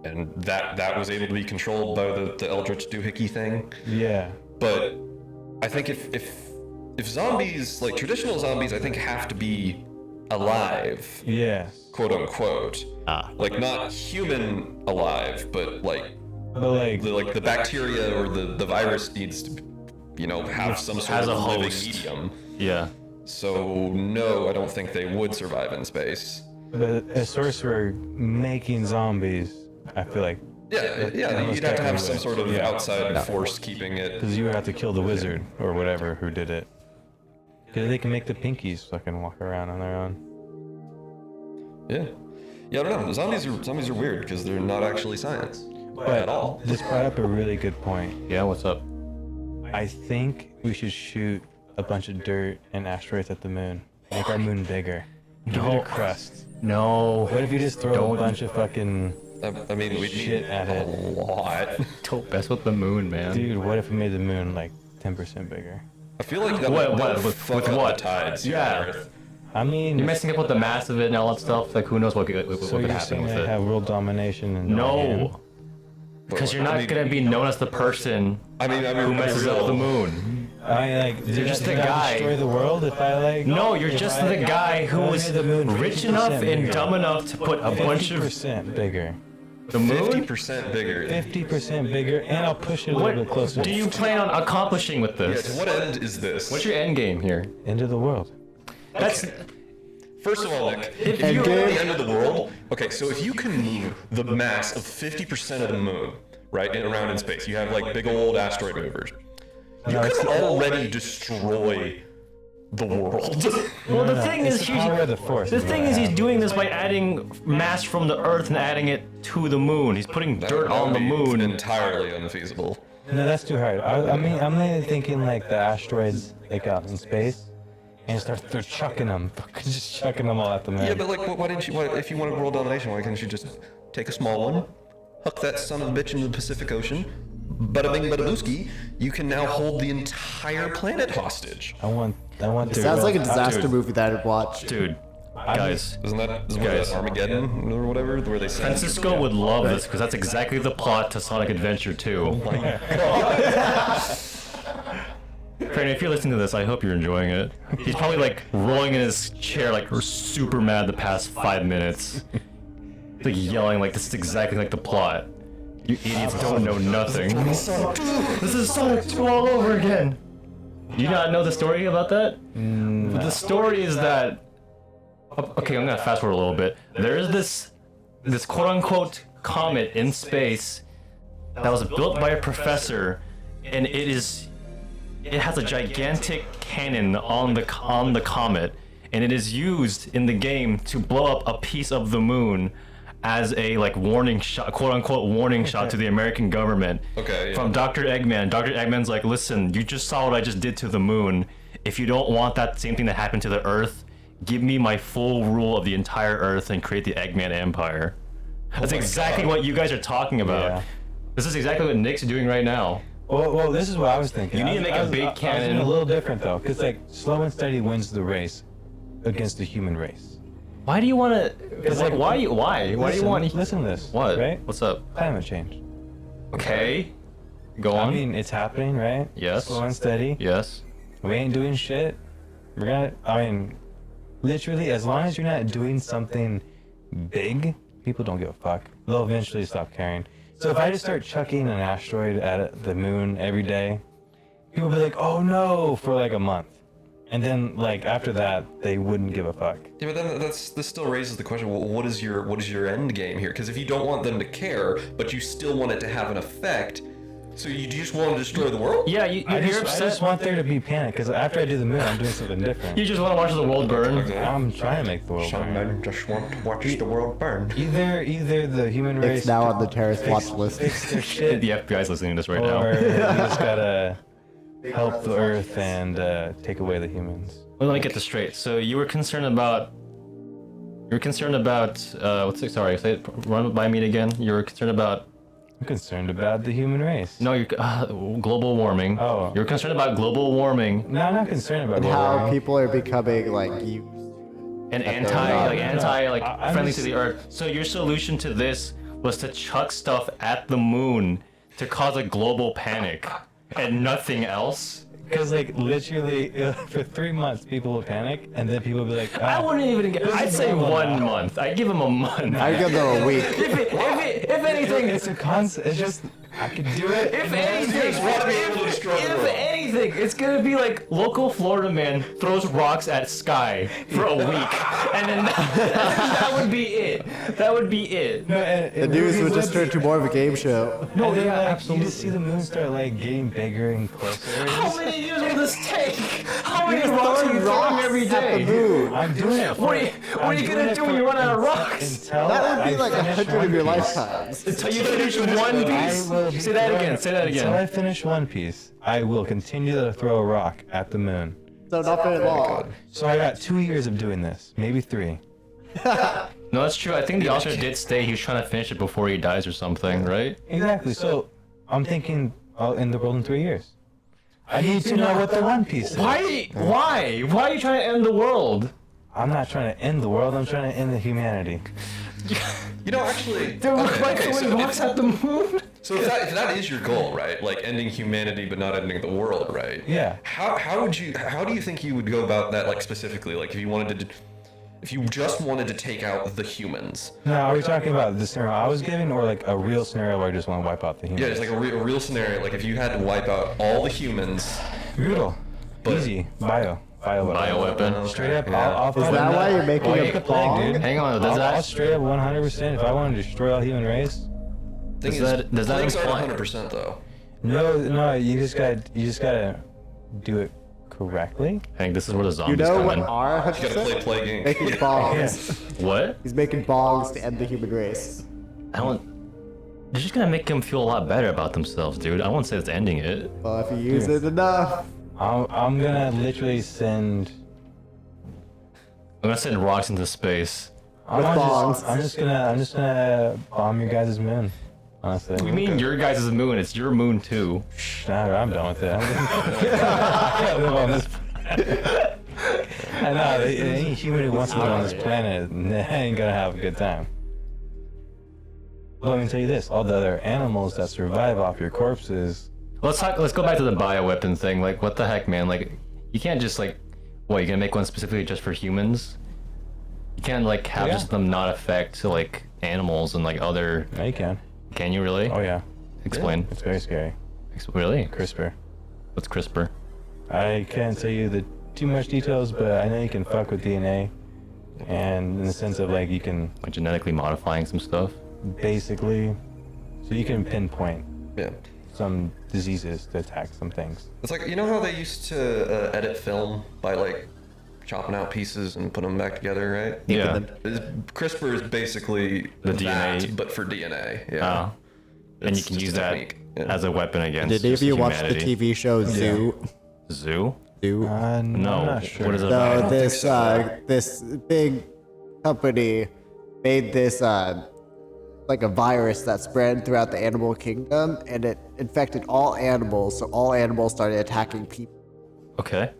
and that was able to be controlled by the eldritch doohickey thing. Yeah. But I think if zombies, like traditional zombies, I think have to be alive, Yeah. quote unquote. Ah. Like not human alive, but like But like, the bacteria or the virus needs to, have some sort Has of a living host. medium. Yeah. So no, I don't think they would survive in space. but a sorcerer making zombies, I feel like, Yeah, you'd have to have some sort of outside force keeping it. because you would have to kill the wizard or whatever who did it. Because they can make the pinkies fucking walk around on their own. Yeah, I don't know. Zombies are weird because they're not actually science But at all. this brought up a really good point. Yeah. What's up? I think we should shoot a bunch of dirt and asteroids at the moon. Make our moon bigger. Give it No. a crust. No. What if you just throw Don't- a bunch of fucking I mean, we'd shit need at a it? lot. Don't mess with the moon, man. Dude, what if we made the moon like 10% bigger? I feel like that What- would what- with fuck up what? the tides. here Yeah. on Earth. I mean, You're messing up with the mass of it and all that stuff. Like, who knows what could so you're happen saying with they it? have world domination and No. Because you're not gonna be known as the person I mean, who messes up the moon. I like. You're just the guy. Destroy the world if I like. No, you're just the guy who I was made the moon rich 50% enough and bigger. dumb enough to put a bunch of 50% bigger. the moon. 50% bigger. 50% bigger, and I'll push it a little bit What closer do you plan on accomplishing with Yeah, this? to what end is this? What's your end game here? into the world. That's First of all, Nick, if you- you're at the end of the world, okay, so if you can move the mass of 50% of the moon, right, around in space, you have like big old asteroid movers. You can already destroy the world. well. The No, thing it's is, the power of the force. the thing is, he's doing this by adding mass from the Earth and adding it to the moon. He's putting dirt That on would the be moon. entirely unfeasible. No, that's too hard. I mean, I'm mainly thinking like the asteroids like out in space, and they're chucking them, just chucking them all at the moon. Yeah, but like, why didn't you? If you wanted world domination, why couldn't you just take a small one, hook that son of a bitch into the Pacific Ocean, bada bing, bada booski? You can now hold the entire planet hostage. I want. Sounds like a disaster Dude. movie that I'd watch. Dude, guys, Isn't that Guys. Armageddon or whatever, where they send? Francisco would love this because that's exactly the plot to Sonic Adventure 2. Crane, if you're listening to this, I hope you're enjoying it. He's probably like rolling in his chair like we're super mad the past 5 minutes. He's like yelling like this is exactly like the plot. You idiots don't know nothing. This is Sonic 2 all over again. You not know the story about that? No. The story is that okay, I'm gonna fast forward a little bit. There is this quote-unquote comet in space that was built by a professor, and it has a gigantic cannon on the comet, and it is used in the game to blow up a piece of the moon as a like warning shot, quote unquote warning shot to the American government. Okay, yeah. From Dr. Eggman. Dr. Eggman's like, listen, you just saw what I just did to the moon. If you don't want that same thing to happen to the Earth, give me my full rule of the entire Earth and create the Eggman Empire. That's exactly what you guys are talking about. Yeah. This is exactly what Nick's doing right now. Well, this is what I was thinking. You need to make a big I was cannon. doing a little different though, because like slow and steady wins the race against the human race. Why do you want to? It's like, why do you want? Listen to this. What? Right? What's up? Climate change. Okay. Go on. I mean, it's happening, right? Yes. Slow and steady. Yes. We ain't doing shit. We're gonna. I mean, literally, as long as you're not doing something big, people don't give a fuck. They'll eventually stop caring. So if I just start chucking an asteroid at the moon every day, people will be like, "Oh no," for like a month, and then like after that, they wouldn't give a fuck. Yeah, but then this still raises the question: well, what is your end game here? Because if you don't want them to care, but you still want it to have an effect, so you just want to destroy the world? Yeah, I you're just upset. want there to be panic, because after I do the moon, I'm doing something different. You just want to watch the world burn. Okay. I'm trying to make the world burn. Some men just want to watch the world burn. Either the human race It's now on the terrorist watch list. fix their shit, The FBI's listening to this right or now. we just gotta help the Earth and take away the humans. Well, let me get this straight. So you were concerned about. What's it? Sorry, say it. Run by me again. You were concerned about. I'm concerned about the human race. No, you're global warming. Oh. You're concerned about global warming No, I'm not concerned about And global how warming. people are becoming like you. and I'm friendly just- to the Earth. So your solution to this was to chuck stuff at the moon to cause a global panic, and nothing else. Because like literally for 3 months people will panic, and then people will be like, I wouldn't even get. I'd say 1 month. I'd give him a month. I give them a week. If anything, it's a concept. It's just I could do it. if anything, it's gonna be like local Florida man throws rocks at sky for a week, and then that would be it. That would be it. No, The news would just turn to more of a game show. No, yeah, yeah, absolutely. You just see the moon start like getting bigger and closer. How many years will this take? How many rocks are you throwing every At the day? moon. I'm doing it. What are you gonna do when you run out of rocks? Until That would be I like finish 100 of your One Piece. lifetimes. Until you finish One Piece. I will be Say that throwing- again. Say that Until I again. finish One Piece, I will continue to throw a rock at the moon. So not very long. So I got 2 years of doing this, maybe 3. No, that's true. I think the author did say he was trying to finish it before he dies or something, right? Exactly. So I'm thinking I'll end the world in 3 years. I need to know what the One Piece is. Why? Why? Why are you trying to end the world? I'm not trying to end the world. I'm trying to end the humanity. You know, actually, They're like okay, throwing rocks at the moon. so if that is your goal, right? Like ending humanity but not ending the world, right? Yeah. How do you think you would go about that, like specifically? Like if you just wanted to take out the humans? No, are we talking about the scenario I was giving, or like a real scenario where I just want to wipe out the humans? Yeah, it's like a real scenario. Like if you had to wipe out all the humans. brutal. Easy. Bio Bioweapon. Straight up. Yeah. I'll Is fight that a- why you're making I'll a make a plague, bong? dude. Hang on, does I'll that straight up 100%. If I wanted to destroy all human race, Thing Does is, that- does that plagues imply- aren't 100% though. no, you just gotta do it correctly. Hank, this is where the You zombies know come what in. are You gotta play 100%? Plague Inc. Making bongs. What? He's making bongs to end the human race. I don't. You're just gonna make them feel a lot better about themselves, dude. I won't say it's ending it. Well, if you use it enough. I'm gonna literally send. I'm gonna send rocks into space. With bombs. I'm just gonna bomb your guys' moon. Honestly. We mean your guys' moon. It's your moon too. Nah, I'm done with it. I can't live on this. I know any human who wants to live on this planet ain't gonna have a good time. Well, let me tell you this: all the other animals that survive off your corpses. Let's go back to the bioweapon thing. Like, what the heck, man? Like, you can't just like, what? You gonna make one specifically just for humans? You can't like have Yeah. just them not affect like animals and like other. Yeah, you can. Can you really? Oh yeah, Explain. it's very scary. Really? CRISPR. What's CRISPR? I can't tell you the too much details, but I know you can fuck with DNA, and in the sense of like you can Like genetically modifying some stuff? basically, so you can pinpoint Yeah. some diseases to attack some things. It's like, you know how they used to edit film by like chopping out pieces and putting them back together, right? Yeah. CRISPR is basically The that, DNA. but for DNA. Yeah. And you It's can just use a that technique, yeah. as a weapon against Did any of you watch the humanity. TV show Zoo? Zoo? Zoo. No. I'm not sure. What is it So about? this this big company made this like a virus that spread throughout the animal kingdom, and it infected all animals. So all animals started attacking people. Okay.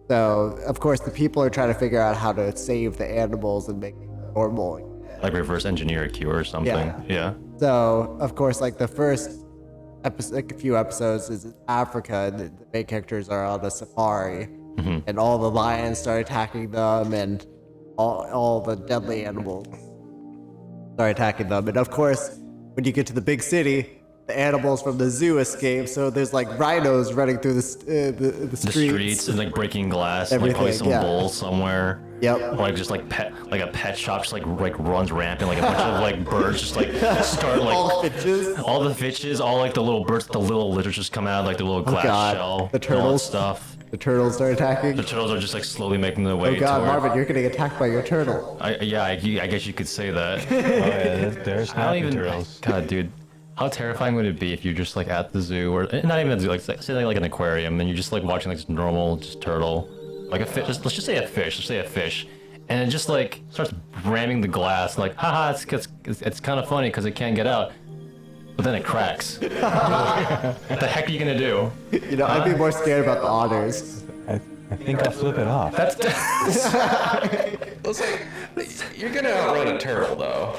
So of course the people are trying to figure out how to save the animals and make it normal. Like reverse engineer a cure or something. Yeah. So of course, like the first episode, like a few episodes is in Africa, and the main characters are on a safari, and all the lions start attacking them, and all the deadly animals start attacking them. And of course, when you get to the big city, the animals from the zoo escape. So there's like rhinos running through the The streets. streets and like breaking glass, and, like probably Everything, some yeah. bulls somewhere. Yep. Or like just like a pet shop just like runs rampant, like a bunch of like birds just like start like All the bitches. all the fishes, all like the little birds, the little litters just come out like the little glass God. shell, The and all that turtles. stuff. The turtles start attacking. The turtles are just like slowly making their way Oh God, toward. Marvin, you're getting attacked by your turtle. I guess you could say that. Oh yeah, there's I don't snapping even. turtles. God, dude, how terrifying would it be if you're just like at the zoo or not even a zoo, like say like an aquarium, and you're just like watching like this normal just turtle, like a fish. Let's just say a fish. Let's say a fish, and it just like starts ramming the glass, like haha, it's kind of funny because it can't get out, but then it cracks. What the heck are you gonna do? You know, I'd be more scared about the otters. I think I'll flip it off. That's It's like, you're gonna outrun a turtle, though.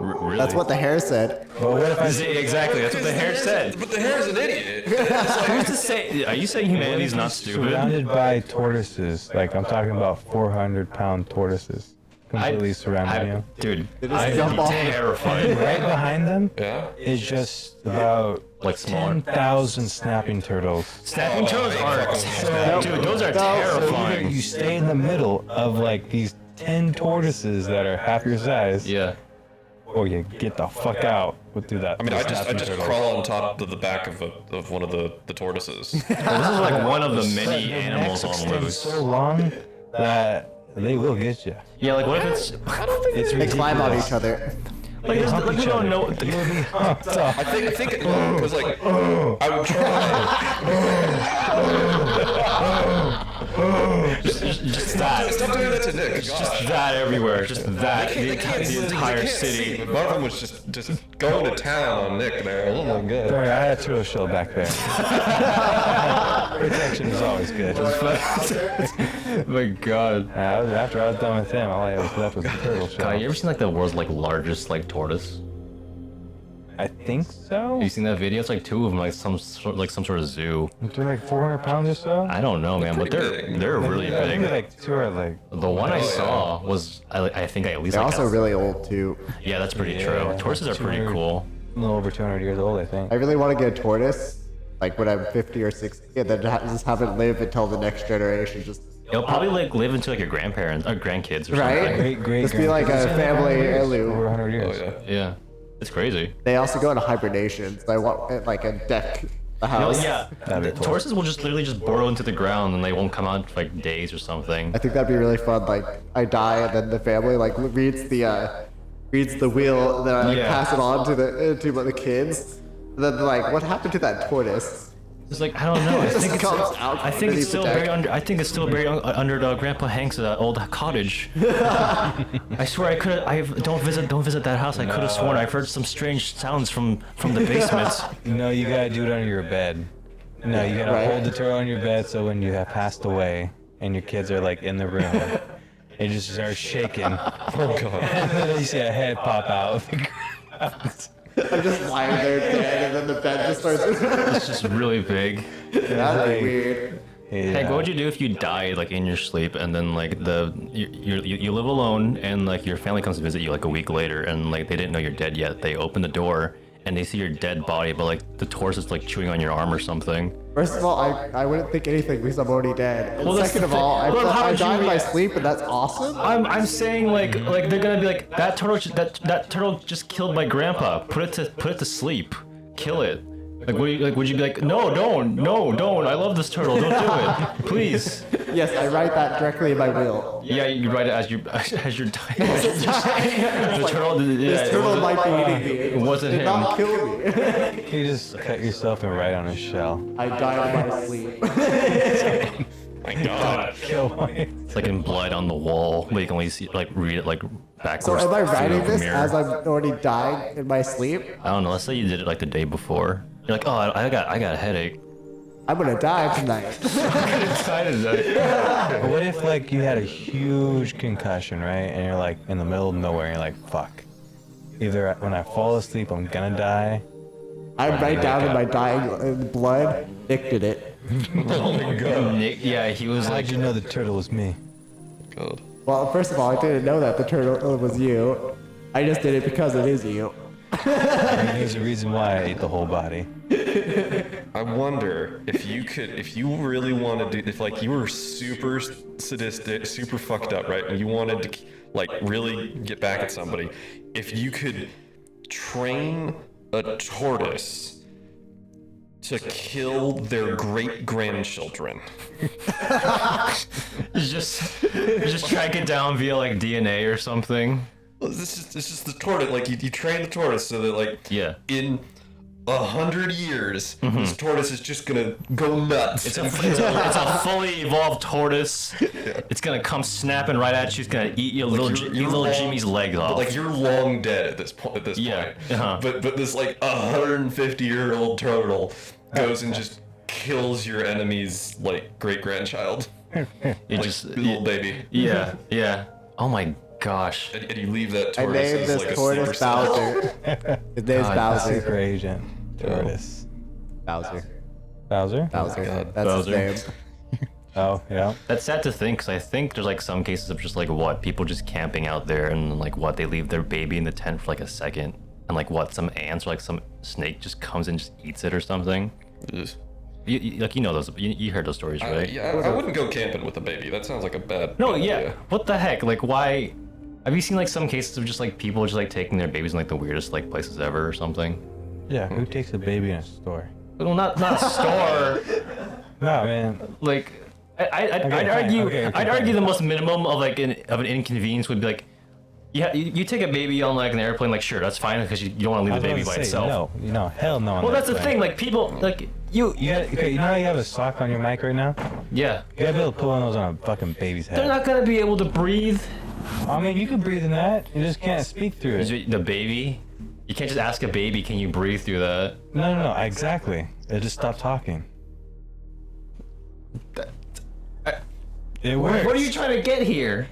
really. That's what the hare said. Well, what if I Exactly. That's what the hare said. But the hare's an idiot. Who's to say? Are you saying humanity's not stupid? surrounded by tortoises? Like I'm talking about 400-pound tortoises completely surrounding you. Dude, just I'd jump be off. terrified. Right behind them Yeah. is just about Like smaller. 10,000 snapping turtles. Snapping turtles are, dude, those are So either terrifying. you stay in the middle of like these 10 tortoises that are half your size, Yeah. or you get the fuck out through that. I mean, I snapping just turtle. crawl on top of the back of one of the tortoises. This is like one of the many Their animals necks on extend loose. so long that they will get you. Yeah, like what if it's It's They climb on ridiculous. each other. like there's Hump like each you don't other. know. You'll be humped up. I think because like I would try. Just that. Stop doing that to Nick. Just that everywhere. Just that. They can't see, The they entire can't see, city. but Marvin was just going to town on Nick there. Oh my god. Sorry, I had a turtle shell back there. Protection is always good. My God. After I was done with him, all I was left was the turtle shell. God, you ever seen like the world's like largest like tortoise? I think so. Have you seen that video? It's like two of them, like some sort of zoo. They're like 400 pounds or so. I don't know, man, but pretty big. they're really I think big. like two are like. The one I yeah. saw was I think at least They're like also really old too. yeah, that's pretty true. Yeah, Tortoises are pretty 200 cool. A little over 200 years old, I think. I really want to get a tortoise, like when I'm 50 or 60, and then just have it live until the next generation. Just It'll probably like live into like your grandparents or grandkids or Right? something. Great. Just be like a family Over heirloom. 100 Oh years. yeah. Yeah, it's crazy. They also go into hibernation. So I want like a deck the house. Yeah, That'd be the cool. tortoises will just literally just burrow into the ground and they won't come out for like days or something. I think that'd be really fun. Like I die, and then the family like reads the will, and then I like, Yeah. pass it on to the kids. And then they're like, what happened to that tortoise? It's like I don't know. I think it's comes out I think underneath it's still the buried deck. under. I think it's still buried under Grandpa Hank's old cottage. I swear I could. I don't visit that house. I could have sworn I've heard some strange sounds from the basement. No, you gotta do it under your bed. No, you gotta Right. hold the turtle on your bed so when you have passed away and your kids are like in the room, it just starts shaking. Oh god. And then you see a head pop out. I'm just lying there dead, and then the bed just starts. It's just really big. That'd be weird. Hank, what would you do if you died like in your sleep and then like you live alone and like your family comes to visit you like a week later and like they didn't know you're dead yet. They open the door and they see your dead body, but like the tortoise is like chewing on your arm or something. First of all, I wouldn't think anything because I'm already dead. And Well, that's second the of all, thing. Well, how I would you died in my react? sleep, and that's awesome. I'm saying like they're gonna be like that turtle just killed my grandpa. Put it to sleep. Kill it. Like would you be like no don't I love this turtle, don't do it please. Yes, I write that directly in my will. Yeah, you write it as you're dying. The turtle. This turtle might be eating me. It wasn't Did him. not kill me. You just cut yourself and write on a shell. I died in my sleep. My God. Kill me. It's like in blood on the wall. But you can only see like read it like So backwards. am I through writing the this mirror. as I'm already dying in my sleep? I don't know. Let's say you did it like the day before. You're like, oh, I got a headache. I'm gonna die tonight. Excited. But what if like you had a huge concussion, right? And you're like in the middle of nowhere and you're like, fuck. Either when I fall asleep I'm gonna die. I write down in my dying blood, Nick did it. Nick, yeah, he was How'd like, you know the turtle was me? God. Well, first of all, I didn't know that the turtle was you. I just did it because it is you. And there's a reason why I ate the whole body. I wonder if you really wanted to, if like you were super sadistic, super fucked up, right? And you wanted to like really get back at somebody, if you could train a tortoise to kill their great grandchildren. just track it down via like DNA or something. It's just the tortoise. Like you train the tortoise so that like Yeah. in 100 years, this tortoise is just gonna go nuts. It's a fully evolved tortoise. It's gonna come snapping right at you. It's gonna eat your little long- Jimmy's legs off. Like you're long dead at this point. Yeah, uh-huh. But this like 150-year-old turtle goes and just kills your enemy's like great grandchild, It like just little baby, yeah. Oh my gosh. and you leave that I tortoise named as this like a sleeper tortoise cell. Bowser. His name's God, Bowser. Super agent. Tortoise. Bowser. Bowser? Bowser. God. That's Bowser. his name. Oh, yeah. That's sad to think, because I think there's like some cases of just like what people just camping out there and like what they leave their baby in the tent for like a second, and like what some ants or like some snake just comes and just eats it or something. Ugh. You know those you heard those stories, right? I wouldn't go camping with a baby. That sounds like a bad. No, bad yeah. idea. What the heck? Like, why? Have you seen like some cases of just like people just like taking their babies in like the weirdest like places ever or something? Yeah, who takes a baby in a store? Well, not a store. No, man. Like, I'd fine. argue Okay, I'd argue the most minimum of like an inconvenience would be like, yeah, you take a baby on like an airplane, like sure, that's fine because you don't want to leave the baby by itself. No, hell no. on Well, that that's the plane. thing. Like people, like You got, okay, you know how you have a sock on your mic right now? yeah, You gotta be able to put one of those on a fucking baby's head. they're not gonna be able to breathe. I mean, you can breathe in that. You just can't speak through it. The baby, you can't just ask a baby, can you breathe through that? No, exactly. They just stop talking. It works. What are you trying to get here?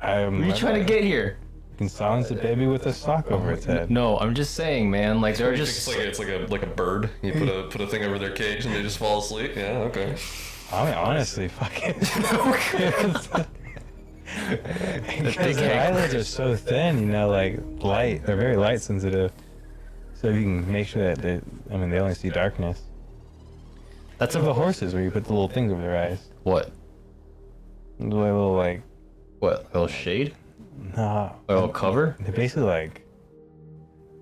What What are you trying to get here? You can silence the baby with a sock over its head. No, I'm just saying, man. Like they're It's just. like a bird. You put a thing over their cage and they just fall asleep. Yeah, okay. I mean, honestly, fuck it. Because their eyelids are so thin, you know, like light. They're very light sensitive. So you can make sure that they only see darkness. That's Some of the a horses where you put the little things over their eyes. what? The little like, What? A little shade? nah. A little cover? They're basically like,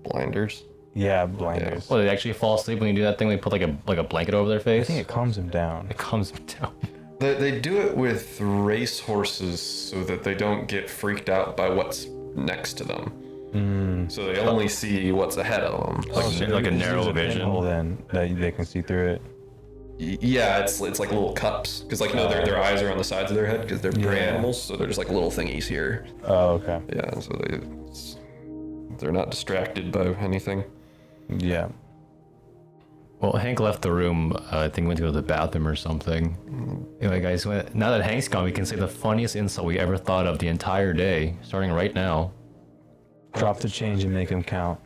Blinders. yeah, blinders. Well, they actually fall asleep when you do that thing. They put like a blanket over their I face. think it calms them down. It calms them down. They do it with race horses so that they don't get freaked out by what's next to them. So they only see what's ahead of them. Like a narrow vision. Pinhole then that they can see through it. Yeah, it's like little cups because like their eyes are on the sides of their head because they're prey Yeah. animals, so they're just like little thingies here. Oh, okay. Yeah, so they're not distracted by anything. Yeah. Well, Hank left the room. I think he went to go to the bathroom or something. Anyway, guys, now that Hank's gone, we can say the funniest insult we ever thought of the entire day, starting right now. Drop the change and make them count.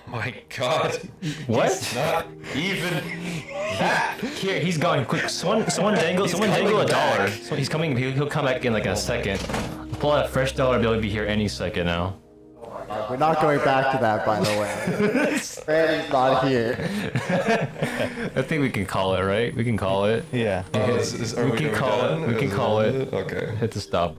My God, What? not even Here, he's gone. Quick, someone dangle a dollar. So he's coming. He'll come back in like a second. Pull out a fresh dollar. They'll be here any second now. We're not going back to that, by the way. Fanny's not here. I think we can call it, right? We can call it. Yeah. Are We can call it. We can call it. Okay. Hit the stop.